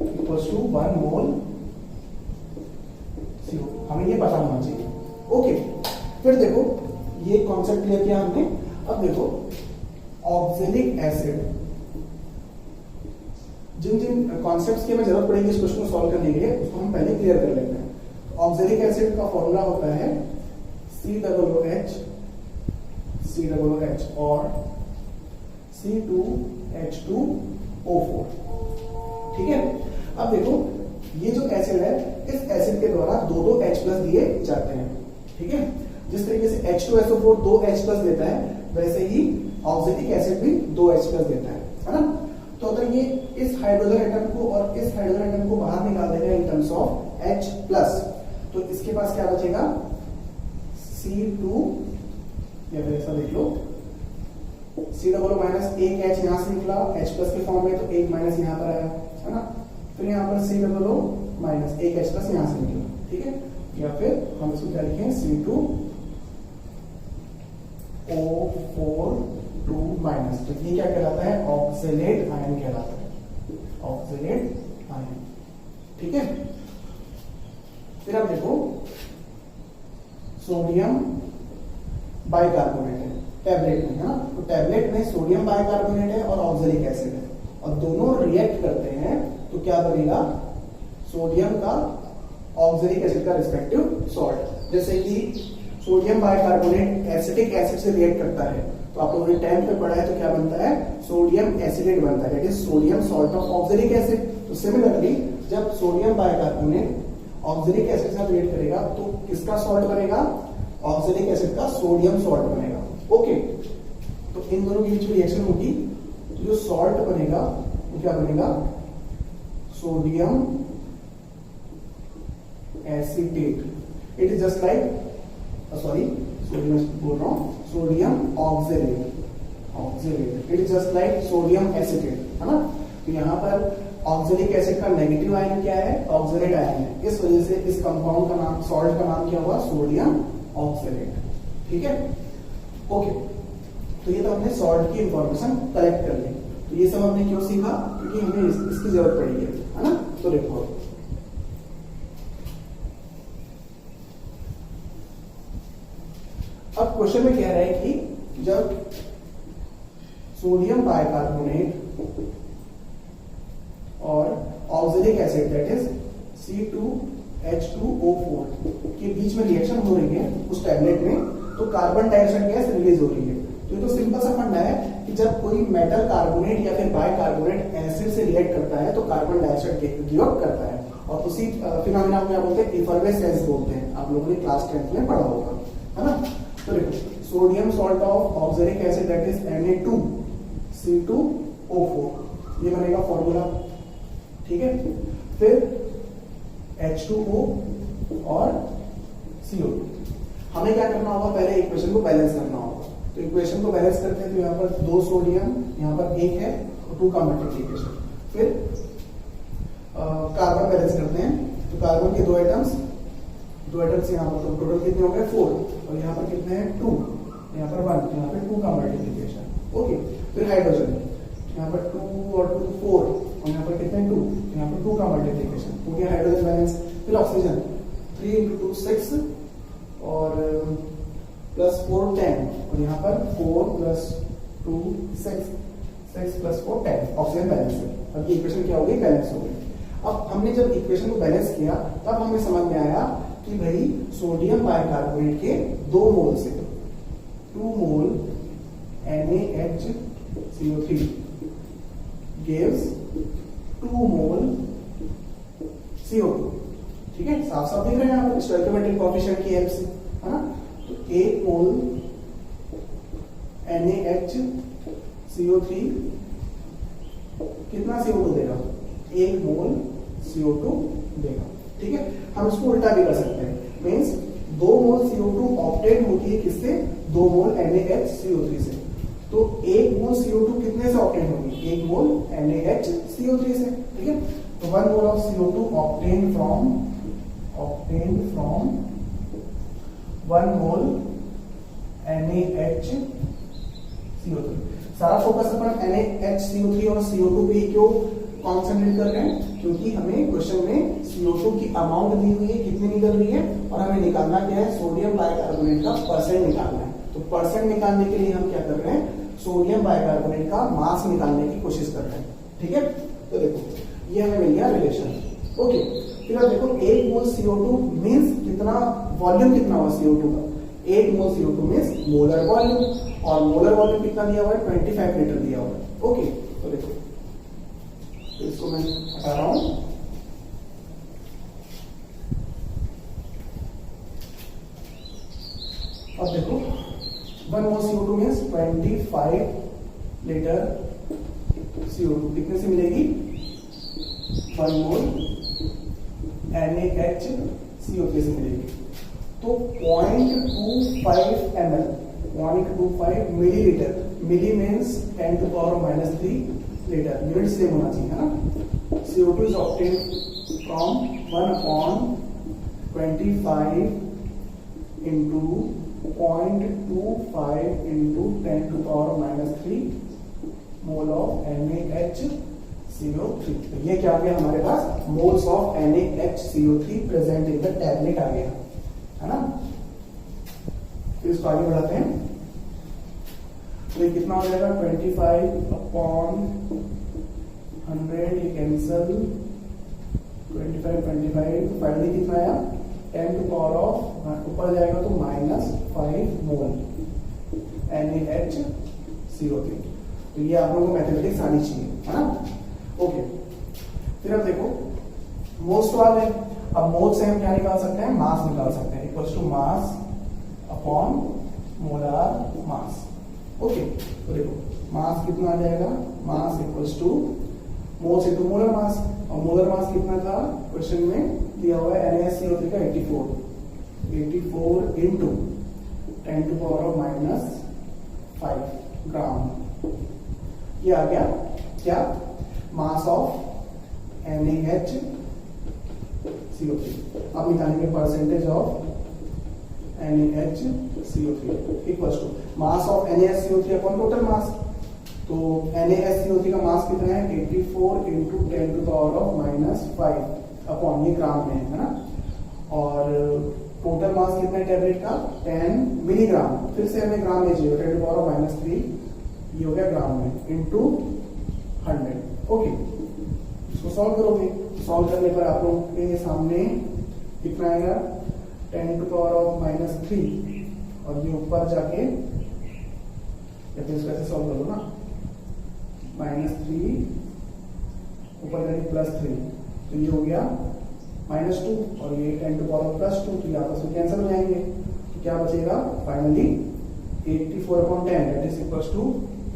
equals to 1 mole CO। हमें ये पता होना चाहिए। ओके, फिर देखो ये कॉन्सेप्ट क्लियर किया हमने। अब देखो ऑक्जेलिक एसिड जिन जिन कॉन्सेप्ट्स की हमें जरूरत पड़ेगी इस क्वेश्चन को सॉल्व करने के लिए उसको हम पहले क्लियर कर लेते हैं। ऑक्जेलिक एसिड का फॉर्मूला होता है COOH और C2H2O4। ठीक है, अब देखो ये जो एसिड है इस एसिड के द्वारा दो H प्लस दिए जाते हैं। ठीक है, जिस तरीके से H2SO4 दो H प्लस देता है वैसे ही ऑक्जेलिक एसिड भी दो H प्लस देता है ना। तो अगर ये इस हाइड्रोजन एटम को और इस हाइड्रोजन एटम को बाहर निकाल देगा in terms of H plus, तो इसके पास क्या बचेगा C2, या फिर ऐसा देख लो C डबल माइनस एक H यहां से निकला H प्लस के फॉर्म में, तो एक माइनस यहां पर आया है ना। फिर यहाँ पर C डबल माइनस एक H प्लस यहां से निकला। ठीक है, या फिर हम इसको क्या लिखें C2O4 2 माइनस, तो ये क्या कहलाता है ऑक्सलेट आयन कहलाता है, ऑक्सलेट आयन। ठीक है, फिर आप देखो सोडियम बाइकार्बोनेट है टैबलेट में, है ना। तो टैबलेट में सोडियम बाइकार्बोनेट है और ऑक्सैलिक एसिड है और दोनों रिएक्ट करते हैं तो क्या बनेगा सोडियम का ऑक्सैलिक एसिड का रिस्पेक्टिव सॉल्ट। जैसे कि सोडियम बाइकार्बोनेट एसिटिक एसिड से रिएक्ट करता है तो आप लोगों ने 10th में पढ़ा है, तो क्या बनता है सोडियम एसिडेट बनता है, that is sodium salt of oxalic acid. तो सिमिलरली जब सोडियम बाइकार्बोनेट ऑक्सैलिक एसिड से रिएक्ट करेगा तो किसका सॉल्ट बनेगा ऑक्सैलिक एसिड का सोडियम सॉल्ट बनेगा। ओके, तो इन दोनों के बीच में रिएक्शन होगी तो जो सॉल्ट बनेगा वो क्या बनेगा sodium acetate. It is just like sodium बोल रहा हूं sodium oxalate, it is just like sodium acetate, है ना। तो यहां पर ऑक्सैलिक एसिड का नेगेटिव आयन क्या है ऑक्सैलेट आयन है, इस वजह से इस कंपाउंड का नाम सॉल्ट का नाम क्या हुआ सोडियम ऑक्सैलेट। ठीक है, ओके, तो ये तो हमने सॉल्ट की इंफॉर्मेशन कलेक्ट कर ली। तो ये सब हमने क्यों सीखा क्योंकि हमें इसकी जरूरत पड़ी है ना। तो देखो अब क्वेश्चन में कह रहा है कि जब सोडियम बाइकार्बोनेट और oxalic acid that is C2H2O4 के बीच में रिएक्शन हो रही है उस टैबलेट में, तो कार्बन डाइऑक्साइड गैस रिलीज हो रही है। तो ये तो सिंपल सा फंडा है कि जब कोई मेटल कार्बोनेट या फिर बाइकार्बोनेट एसिड से रिएक्ट करता है तो कार्बन डाइऑक्साइड गिव अप करता है, और उसी फिनोमेना को क्या बोलते हैं इफर्वेसेंस बोलते हैं। आप लोगों ने क्लास 10th में पढ़ा होगा, है ना। तो देखो sodium salt of oxalic acid that is Na2C2O4, ये बनेगा फॉर्मूला। ठीक है, फिर H2O और CO2। हमें क्या करना होगा पहले इक्वेशन को बैलेंस करना होगा। तो इक्वेशन को बैलेंस करते हैं तो यहाँ पर 2 सोडियम यहाँ पर 1 है और 2 का मल्टीप्लिकेशन, फिर कार्बन बैलेंस करते हैं तो कार्बन के 2 एटम्स यहाँ पर, तो टोटल कितने हो गए 4 और यहाँ पर कितने हैं 2, यहाँ पर 1, यहाँ पर 2 का मल्टीप्लिकेशन। ओके, फिर हाइड्रोजन यहाँ पर 2 और 2 4 और यहाँ पर कितने 2, यहाँ पर 2 का मल्टीप्लिकेशन, हो गया हाइड्रोजन बैलेंस। फिर ऑक्सीजन 3 × 2 6 और +4 10 और यहाँ पर 4 + 2 6 + 4 10, ऑक्सीजन बैलेंस है। अब ये इक्वेशन क्या हो गई बैलेंस हो गई। अब हमने जब इक्वेशन को बैलेंस किया तब हमें समझ में आया कि भाई सोडियम बाइकार्बोनेट के 2 मोल से 2 मोल NaHCO3 gives 2 मोल CO2। ठीक है, साफ साफ दिख रहे हैं यहाँ पर स्टोइकियोमेट्रिक कोएफिशिएंट की हेल्प से, है ना। तो 1 मोल NaHCO3 कितना CO2 देगा 1 मोल CO2 देगा। ठीक है, हम इसको उल्टा भी कर सकते हैं, मींस 2 मोल CO2 ऑब्टेन होती है किससे 2 मोल NaHCO3 से। तो 1 मोल CO2 कितने से ऑब्टेन होगी 1 मोल NaHCO3 से। ठीक है, तो 1 mole of CO2 obtain from 1 mole NaHCO3। सारा फोकस अपन NaHCO3 और CO2 पे क्यों कॉन्सेंट्रेट कर रहे हैं, क्योंकि हमें क्वेश्चन में CO2 की अमाउंट दी हुई है कितनी निकल रही है और हमें निकालना क्या है सोडियम बाइकार्बोनेट का परसेंट निकालना है। तो परसेंट निकालने के लिए हम क्या कर रहे हैं सोडियम बाइकार्बोनेट का मास निकालने की कोशिश कर रहे हैं। ठीक है, तो देखो ये हमें मिल गया रिलेशन। ओके, फिर अब देखो 1 मोल CO2 मींस कितना, वॉल्यूम कितना हुआ CO2 का, 1 मोल CO2 मींस मोलर वॉल्यूम, और मोलर वॉल्यूम कितना दिया हुआ है, 25 लीटर दिया हुआ है। ओके, तो देखो तो इसको मैं हटा रहा हूं। अब देखो 1 मोल CO2 मींस 25 लीटर CO2 कितने से मिलेगी, 1 मोल NaHCO3 से मिलेगी। तो 0.25 ml, 0.25 millilitre, milli means 10 to power -3 litre, unit same होना चाहिए, है ना। CO2 is obtained from 1/25 into 0.25 into 10 to power -3 mole of NaHCO3। तो ये क्या आ गया हमारे पास, moles of NaHCO3 present in the tablet आ गया, है ना। फिर इसको आगे बढ़ाते हैं। तो ये कितना हो जाएगा, 25/100, ये कैंसल, 25 फाइनली कितना आया, 10 टू पावर ऑफ ऊपर जाएगा तो -5 मोल NaHCO3। तो ये आप लोगों को मैथमेटिक्स आनी चाहिए, है ना। ओके, फिर अब देखो मोल्स तो आ गए। अब मोल्स से हम क्या निकाल सकते हैं, मास निकाल सकते हैं, equals to mass upon molar mass. Okay, तो देखो मास कितना आ जाएगा, mass equals to moles into molar mass, और मोलर मास कितना था क्वेश्चन में दिया हुआ है, NaCO3 का 84 into 10 to power of -5 gram. ये आ गया क्या, मास ऑफ NaHCO3। अब निकालेंगे percentage of NaHCO3 equals to mass of NaHCO3 upon total mass. तो NaHCO3 का मास कितना है, 84 into 10 to power of -5 upon, ये ग्राम में है ना, और टोटल मास कितना है टैबलेट का, 10 मिलीग्राम। फिर से हमें ग्राम में चाहिए, 10 टू पावर ऑफ -3, ये हो गया ग्राम में, इंटू 100। ओके, इसको सॉल्व करोगे, सॉल्व करने पर आप लोगों के सामने कितना आएगा, 10 टू पावर ऑफ -3, और ये ऊपर जाके या फिर इसको ऐसे सॉल्व करो ना, -3 ऊपर जाके +3, तो ये हो गया -2, और ये 10 टू पावर +2, तो ये आपस में कैंसिल हो जाएंगे। तो क्या बचेगा finally, 84/10 that is equals to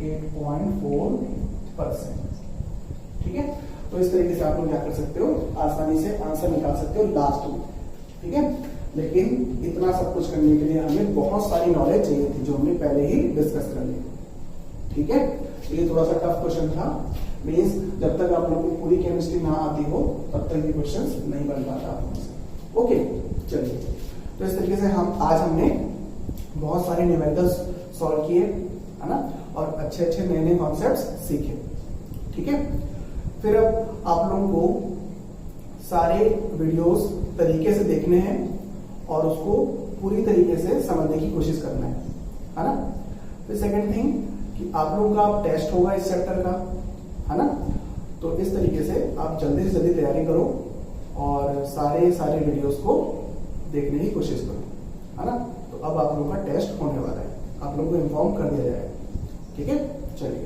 8.4%। ठीक है, तो इस तरीके से आप लोग क्या कर सकते हो, आसानी से आंसर निकाल सकते हो लास्ट में। ठीक है, लेकिन इतना सब कुछ करने के लिए हमें बहुत सारी नॉलेज चाहिए थी, जो हमने पहले ही डिस्कस कर ली। ठीक है, ये थोड़ा सा टफ क्वेश्चन था, मीन्स जब तक आप लोगों को पूरी केमिस्ट्री ना आती हो तब तक ये क्वेश्चन नहीं बन पाता आप लोगों से। ओके, चलिए, तो इस तरीके से हमने बहुत सारे न्यूमेरिकल्स सॉल्व किए, है ना, और अच्छे अच्छे नए नए कॉन्सेप्ट्स सीखे। ठीक है, फिर अब आप लोगों को सारे वीडियोस तरीके से देखने हैं और उसको पूरी तरीके से समझने की कोशिश करना है ना। फिर सेकंड थिंग कि आप लोगों का टेस्ट होगा इस चैप्टर का, है ना, तो इस तरीके से आप जल्दी से जल्दी तैयारी करो और सारे वीडियोस को देखने की कोशिश करो, है ना। तो अब आप लोगों का टेस्ट होने वाला है, आप लोगों को इन्फॉर्म कर दिया जाएगा। ठीक है, चलिए।